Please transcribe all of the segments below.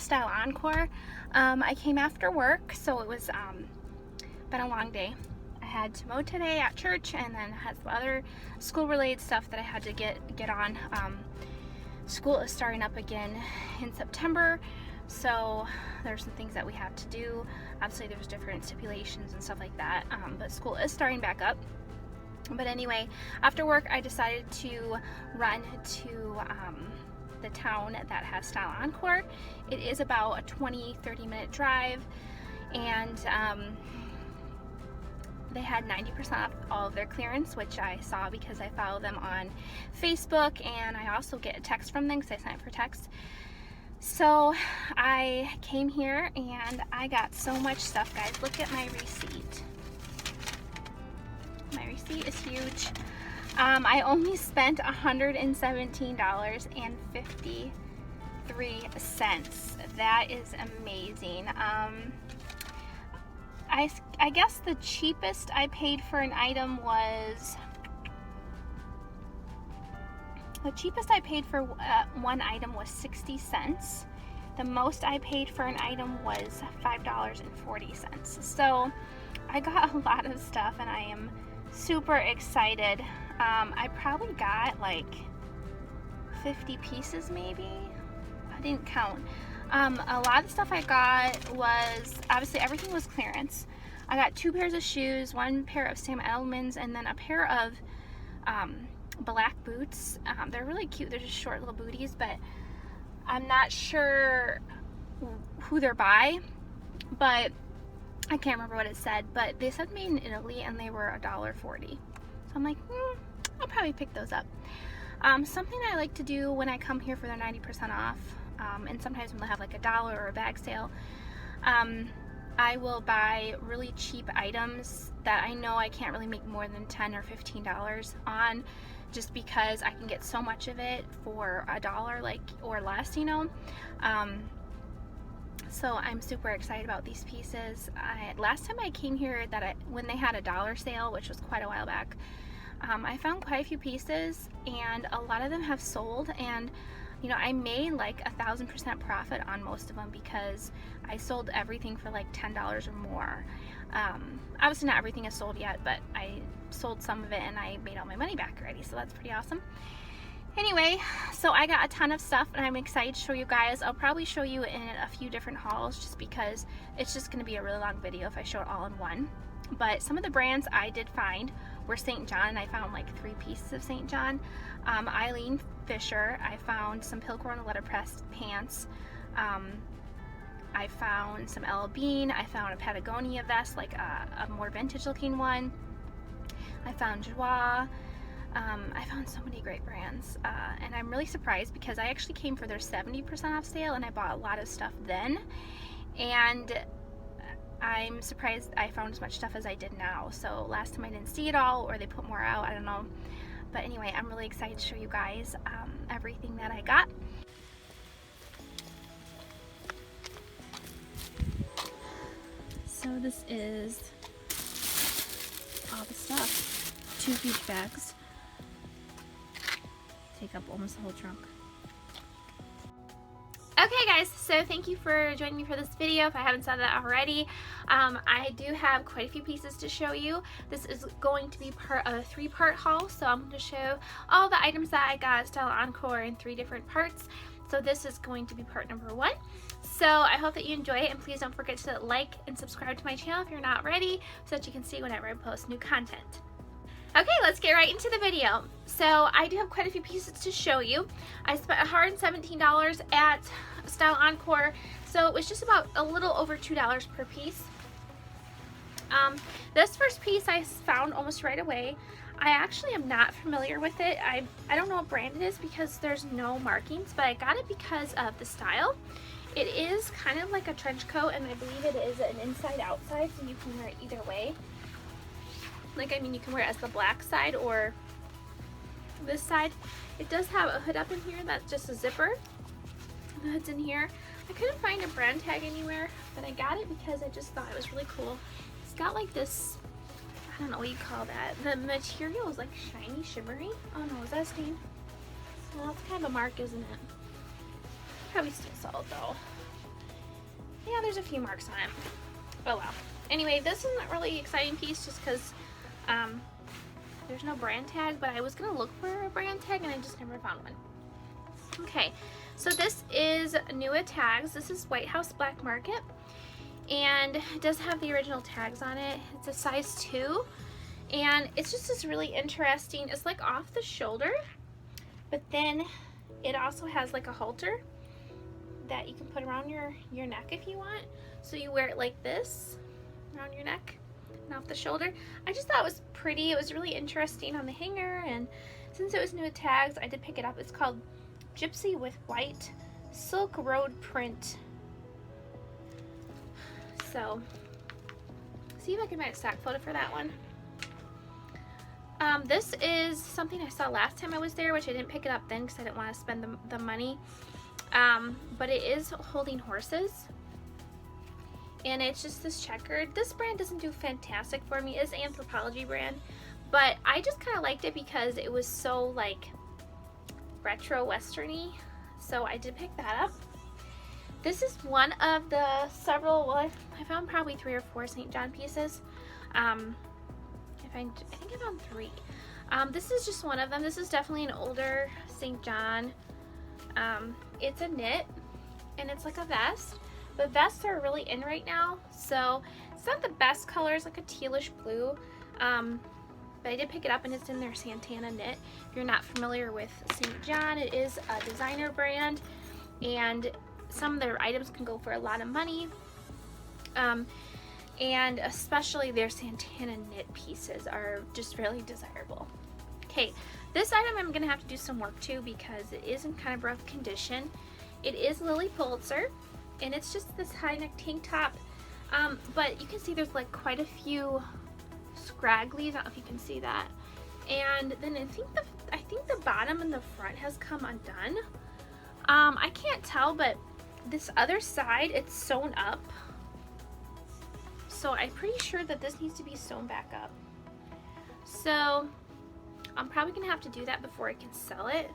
Style Encore. I came after work, so it was been a long day. I had to mow today at church, and then had some other school-related stuff that I had to get on. School is starting up again in September, so there's some things that we have to do. Obviously, there's different stipulations and stuff like that, but school is starting back up. But anyway, after work, I decided to run to the town that has Style Encore. It is about a 20-30 minute drive, and they had 90% off all of their clearance, which I saw because I follow them on Facebook, and I also get a text from them because I sign up for text. So I came here and I got so much stuff, guys. Look at my receipt. My receipt is huge. I only spent $117.53. That is amazing. I guess the cheapest I paid for an item was, one item was 60 cents. The most I paid for an item was $5.40. So I got a lot of stuff, and I am super excited. I probably got like 50 pieces maybe. I didn't count. A lot of the stuff I got was, obviously everything was clearance. I got 2 pairs of shoes, 1 pair of Sam Edelman's, and then a pair of black boots. They're really cute. They're just short little booties, but I'm not sure who they're by, but I can't remember what it said, but they said made in Italy, and they were $1.40. So I'm like, I'll probably pick those up. Something I like to do when I come here for their 90% off, and sometimes when they have like a dollar or a bag sale, I will buy really cheap items that I know I can't really make more than $10 or $15 on, just because I can get so much of it for $1 or less, you know. So I'm super excited about these pieces. Last time I came here, when they had a dollar sale, which was quite a while back, I found quite a few pieces, and a lot of them have sold, and you know, I made like 1,000% profit on most of them because I sold everything for like $10 or more. Obviously not everything is sold yet, but I sold some of it and I made all my money back already, so that's pretty awesome. Anyway, so I got a ton of stuff, and I'm excited to show you guys. I'll probably show you in a few different hauls, just because it's just going to be a really long video if I show it all in one. But some of the brands I did find were St. John, and I found like 3 pieces of St. John. Eileen Fisher, I found some Pilgrim letterpress pants. I found some Ella Bean. I found a Patagonia vest, like a more vintage looking one. I found Joie. I found so many great brands, and I'm really surprised because I actually came for their 70% off sale, and I bought a lot of stuff then, and I'm surprised I found as much stuff as I did now. So last time I didn't see it all, or they put more out, I don't know. But anyway, I'm really excited to show you guys everything that I got. So this is all the stuff. 2 huge bags. Take up almost the whole trunk. Okay guys, so thank you for joining me for this video. If I haven't said that already, I do have quite a few pieces to show you. This is going to be part of a 3-part haul, so I'm going to show all the items that I got at Style Encore in 3 different parts. So this is going to be part number 1. So I hope that you enjoy it, and please don't forget to like and subscribe to my channel if you're not already, so that you can see whenever I post new content. Okay, let's get right into the video. So I do have quite a few pieces to show you. I spent $117 at Style Encore, so it was just about a little over $2 per piece. This first piece I found almost right away. I actually am not familiar with it. I don't know what brand it is because there's no markings, but I got it because of the style. It is kind of like a trench coat, and I believe it is an inside-outside, so you can wear it either way. Like, I mean, you can wear it as the black side or this side. It does have a hood up in here that's just a zipper. The hood's in here. I couldn't find a brand tag anywhere, but I got it because I just thought it was really cool. It's got like this, I don't know what you call that. The material is like shiny, shimmery. Oh no, is that a stain? Well, it's kind of a mark, isn't it? Probably still solid though. there's a few marks on it. Oh well. Anyway, this isn't a really exciting piece just because there's no brand tag, but I was going to look for a brand tag and I just never found one. Okay, so this is Nua Tags. This is White House Black Market, and it does have the original tags on it. It's a size 2, and it's just this really interesting, it's like off the shoulder, but then it also has like a halter that you can put around your neck if you want. So you wear it like this around your neck and off the shoulder. I just thought it was pretty. It was really interesting on the hanger, and since it was Nua Tags, I did pick it up. It's called Gypsy with White Silk Road Print. So, see if I can find a stock photo for that one. This is something I saw last time I was there, which I didn't pick it up then because I didn't want to spend the money. But it is holding horses. And it's just this checkered. This brand doesn't do fantastic for me. It's an Anthropologie brand. But I just kind of liked it because it was so like retro westerny. So I did pick that up. This is one of the several, well, I found probably 3 or 4 St. John pieces. I think I found 3. This is just one of them. This is definitely an older St. John. It's a knit, and it's like a vest. The vests are really in right now, so it's not the best color. It's like a tealish blue, but I did pick it up, and it's in their Santana knit. If you're not familiar with St. John, it is a designer brand, and some of their items can go for a lot of money, and especially their Santana knit pieces are just really desirable. Okay, this item I'm gonna have to do some work to because it is in kind of rough condition. It is Lily Pulitzer, and it's just this high neck tank top, but you can see there's like quite a few scragglies. I don't know if you can see that. And then I think the bottom and the front has come undone. I can't tell, but this other side, it's sewn up. So I'm pretty sure that this needs to be sewn back up. So I'm probably gonna have to do that before I can sell it.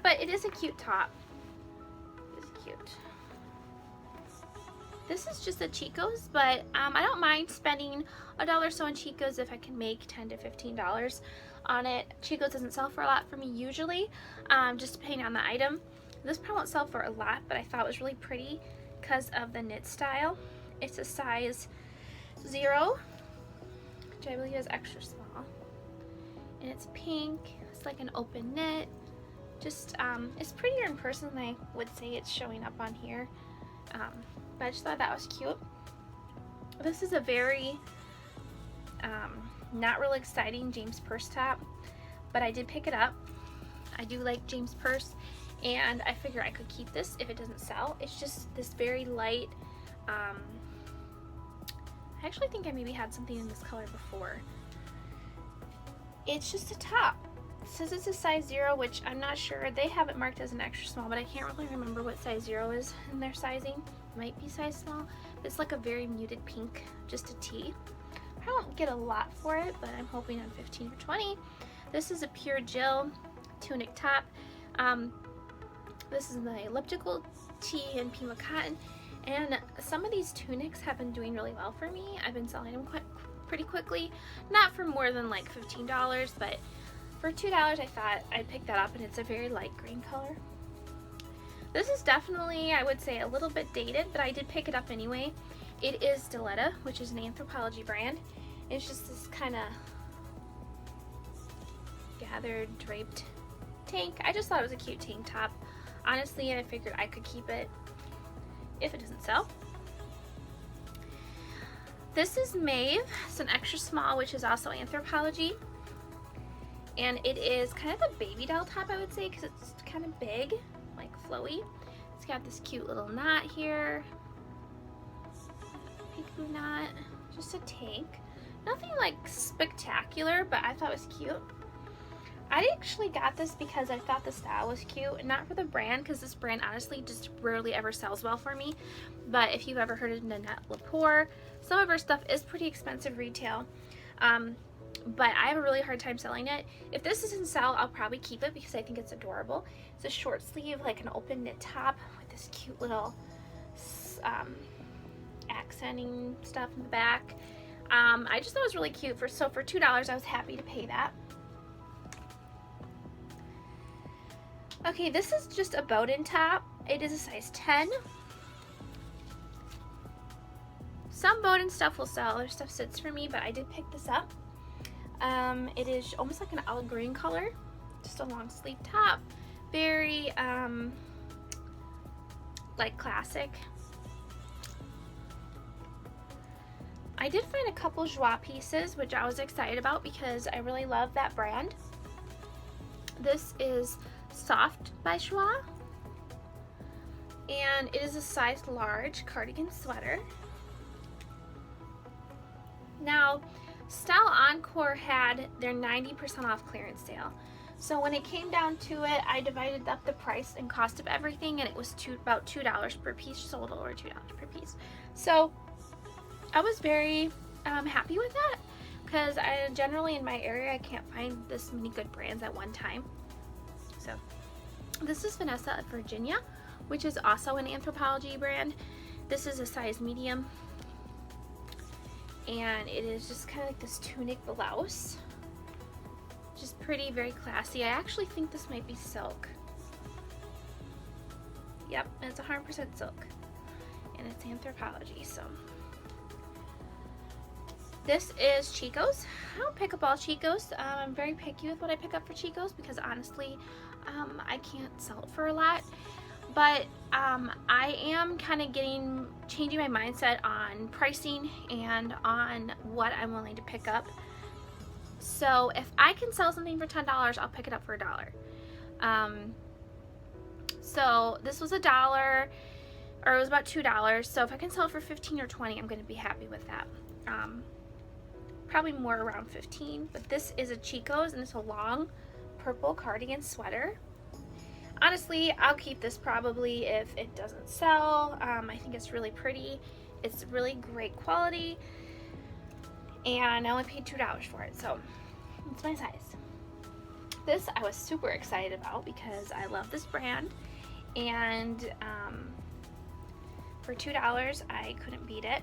But it is a cute top. It's cute. This is just a Chico's, but I don't mind spending $1 or so on Chico's if I can make $10 to $15 on it. Chico's doesn't sell for a lot for me usually, just depending on the item. This probably won't sell for a lot, but I thought it was really pretty because of the knit style. It's a size 0, which I believe is extra small, and it's pink. It's like an open knit. Just it's prettier in person than I would say it's showing up on here, but I just thought that was cute. This is a very not really exciting James Purse top, but I did pick it up. I do like James Purse, and I figure I could keep this if it doesn't sell. It's just this very light, I actually think I maybe had something in this color before. It's just a top. It says it's a size 0, which I'm not sure. They have it marked as an extra small, but I can't really remember what size 0 is in their sizing. It might be size small. It's like a very muted pink, just a tee. I won't get a lot for it, but I'm hoping on 15 or 20. This is a pure Jill tunic top. This is the elliptical tee in Pima cotton, and some of these tunics have been doing really well for me. I've been selling them pretty quickly, not for more than like $15, but for $2 I thought I'd pick that up, and it's a very light green color. This is definitely, I would say, a little bit dated, but I did pick it up anyway. It is Diletta, which is an Anthropologie brand. It's just this kind of gathered, draped tank. I just thought it was a cute tank top, honestly, and I figured I could keep it if it doesn't sell. This is Maeve. It's an extra small, which is also Anthropologie. And it is kind of a baby doll top, I would say, because it's kind of big, like flowy. It's got this cute little knot here. Peekaboo knot. Just a tank. Nothing like spectacular, but I thought it was cute. I actually got this because I thought the style was cute, not for the brand, because this brand honestly just rarely ever sells well for me. But if you've ever heard of Nanette Lepore, some of her stuff is pretty expensive retail. but I have a really hard time selling it. If this doesn't sell, I'll probably keep it because I think it's adorable. It's a short sleeve, like an open knit top with this cute little accenting stuff in the back. I just thought it was really cute. For $2, I was happy to pay that. Okay, this is just a Bowden top. It is a size 10. Some Bowden stuff will sell, other stuff sits for me, but I did pick this up. It is almost like an olive green color, just a long sleeve top, very like classic. I did find a couple Joie pieces, which I was excited about because I really love that brand. This is Soft by Joie, and it is a size large cardigan sweater. Now, Style Encore had their 90% off clearance sale. So when it came down to it, I divided up the price and cost of everything, and it was about $2 per piece, sold over $2 per piece. So I was very happy with that, because I generally in my area I can't find this many good brands at one time. So this is Vanessa of Virginia, which is also an Anthropologie brand. This is a size medium, and it is just kind of like this tunic blouse, just pretty, very classy. I actually think this might be silk. Yep, and it's 100% silk, and it's Anthropologie. So this is Chico's. I don't pick up all Chico's. I'm very picky with what I pick up for Chico's because honestly, I can't sell it for a lot. But I am kind of changing my mindset on pricing and on what I'm willing to pick up. So if I can sell something for $10, I'll pick it up for $1. So this was $1, or it was about $2. So if I can sell it for 15 or 20, I'm going to be happy with that. Probably more around 15. But this is a Chico's, and it's a long purple cardigan sweater. Honestly, I'll keep this probably if it doesn't sell. I think it's really pretty. It's really great quality, and I only paid $2 for it, so it's my size. This I was super excited about because I love this brand, and for $2 I couldn't beat it.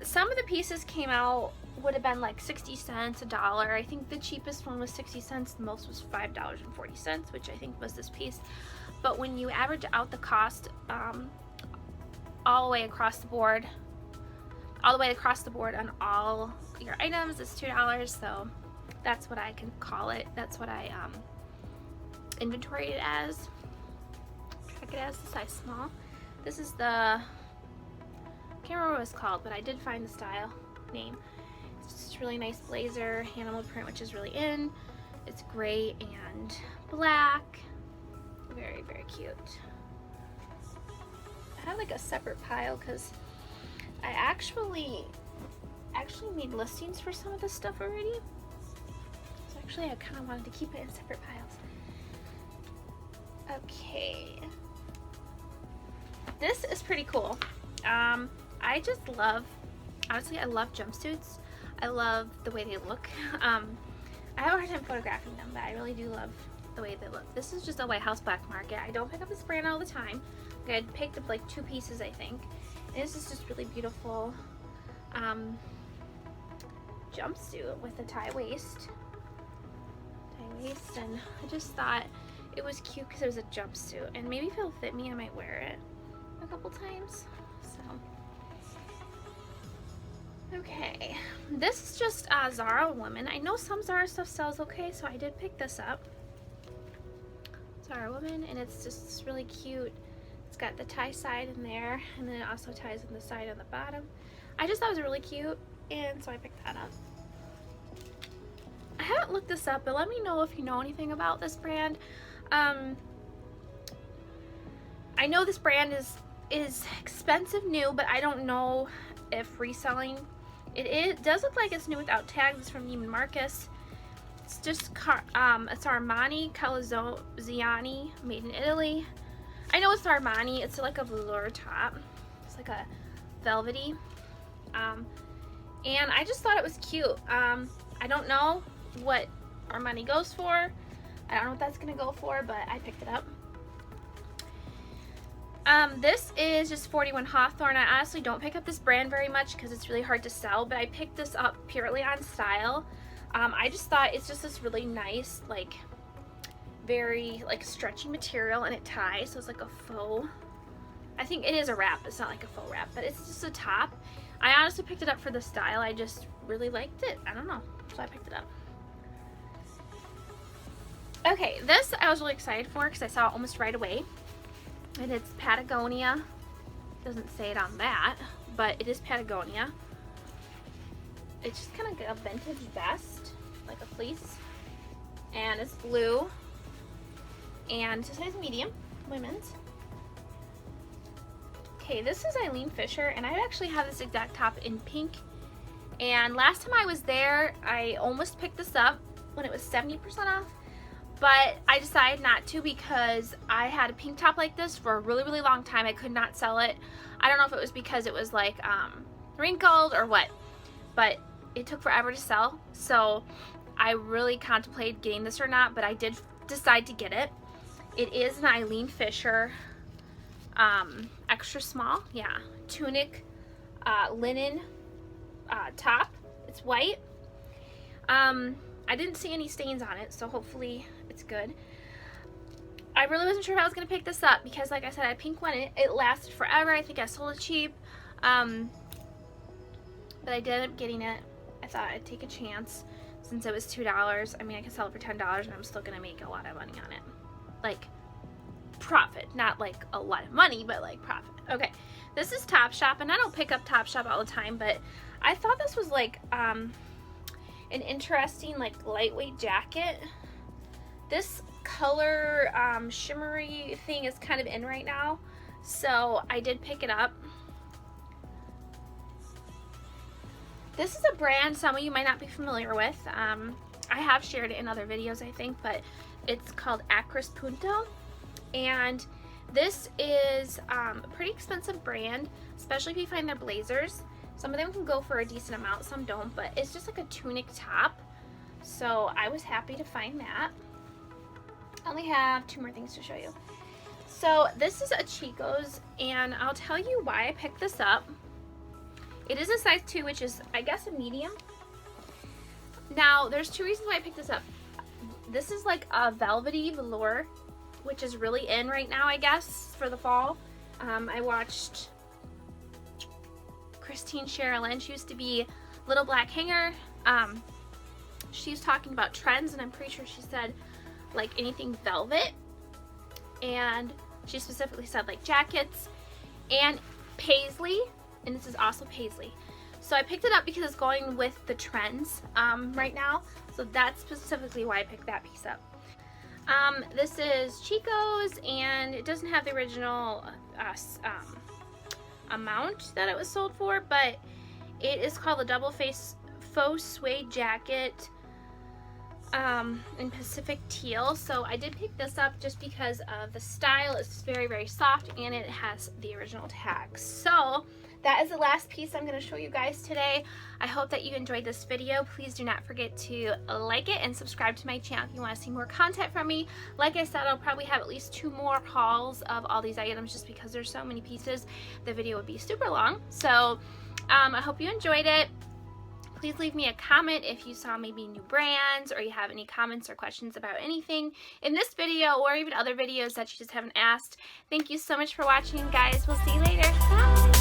Some of the pieces came out would have been like 60 cents, $1. I think the cheapest one was 60 cents, the most was $5.40, which I think was this piece. But when you average out the cost all the way across the board on all your items, it's $2. So that's what I can call it. That's what I inventoried it as. Track it as the size small. This is the, I can't remember what it's called, but I did find the style name. It's just a really nice blazer, animal print, which is really in. It's gray and black. Very, very cute. I have like a separate pile because I actually made listings for some of this stuff already. So actually I kind of wanted to keep it in separate piles. Okay. This is pretty cool. I just love, honestly, I love jumpsuits. I love the way they look. I have a hard time photographing them, but I really do love the way they look. This is just a White House Black Market. I don't pick up this brand all the time. I picked up like 2 pieces, I think. And this is just really beautiful jumpsuit with a tie waist. And I just thought it was cute because it was a jumpsuit. And maybe if it'll fit me, I might wear it a couple times. So, okay, this is just Zara Woman. I know some Zara stuff sells okay, so I did pick this up. Zara Woman, and it's just really cute. It's got the tie side in there, and then it also ties on the side on the bottom. I just thought it was really cute, and so I picked that up. I haven't looked this up, but let me know if you know anything about this brand. I know this brand is expensive new, but I don't know if reselling. It does look like it's new without tags. It's from Neiman Marcus. It's just it's Armani Calaziani, made in Italy. I know it's Armani. It's like a velour top. It's like a velvety. And I just thought it was cute. I I don't know what our money goes for. I don't know what that's gonna go for, but I picked it up. This is just 41 Hawthorne. I honestly don't pick up this brand very much because it's really hard to sell, but I picked this up purely on style. I just thought it's just this really nice, like, very, like, stretchy material, and it ties, so it's like a faux. I think it is a wrap. It's not like a faux wrap, but it's just a top. I honestly picked it up for the style. I just really liked it. I don't know, so I picked it up. Okay, this I was really excited for because I saw it almost right away. And it's Patagonia. Doesn't say it on that, but it is Patagonia. It's just kind of like a vintage vest, like a fleece. And it's blue. And it's a size medium, women's. Okay, this is Eileen Fisher, and I actually have this exact top in pink. And last time I was there, I almost picked this up when it was 70% off. But I decided not to because I had a pink top like this for a really, really long time. I could not sell it. I don't know if it was because it was like wrinkled or what, but it took forever to sell. So I really contemplated getting this or not, but I did decide to get it. It is an Eileen Fisher extra small, yeah, tunic linen top. It's white. I didn't see any stains on it, so hopefully it's good. I really wasn't sure if I was going to pick this up because, like I said, I had a pink one. It lasted forever. I think I sold it cheap. But I did end up getting it. I thought I'd take a chance since it was $2. I mean, I could sell it for $10 and I'm still going to make a lot of money on it. Like, profit. Not like a lot of money, but like profit. Okay, this is Topshop, and I don't pick up Topshop all the time, but I thought this was like an interesting, like, lightweight jacket. This color shimmery thing is kind of in right now, so I did pick it up. This is a brand some of you might not be familiar with. I have shared it in other videos, I think, but it's called Acris Punto, and this is a pretty expensive brand, especially if you find their blazers. Some of them can go for a decent amount, some don't, but it's just like a tunic top. So I was happy to find that. I only have 2 more things to show you. So this is a Chico's, and I'll tell you why I picked this up. It is a size 2, which is, I guess, a medium. Now, there's 2 reasons why I picked this up. This is like a velvety velour, which is really in right now, I guess, for the fall. I watched Christine Sherilyn. She used to be Little Black Hanger. She's talking about trends, and I'm pretty sure she said like anything velvet, and she specifically said like jackets and paisley, and this is also paisley. So I picked it up because it's going with the trends right now, so that's specifically why I picked that piece up. This is Chico's, and it doesn't have the original amount that it was sold for, but it is called the double face faux suede jacket in Pacific teal. So I did pick this up just because of the style. It's very, very soft, and it has the original tags. So that is the last piece I'm going to show you guys today. I hope that you enjoyed this video. Please do not forget to like it and subscribe to my channel if you want to see more content from me. Like I said, I'll probably have at least 2 more hauls of all these items just because there's so many pieces. The video would be super long. So I hope you enjoyed it. Please leave me a comment if you saw maybe new brands, or you have any comments or questions about anything in this video or even other videos that you just haven't asked. Thank you so much for watching, guys. We'll see you later. Bye.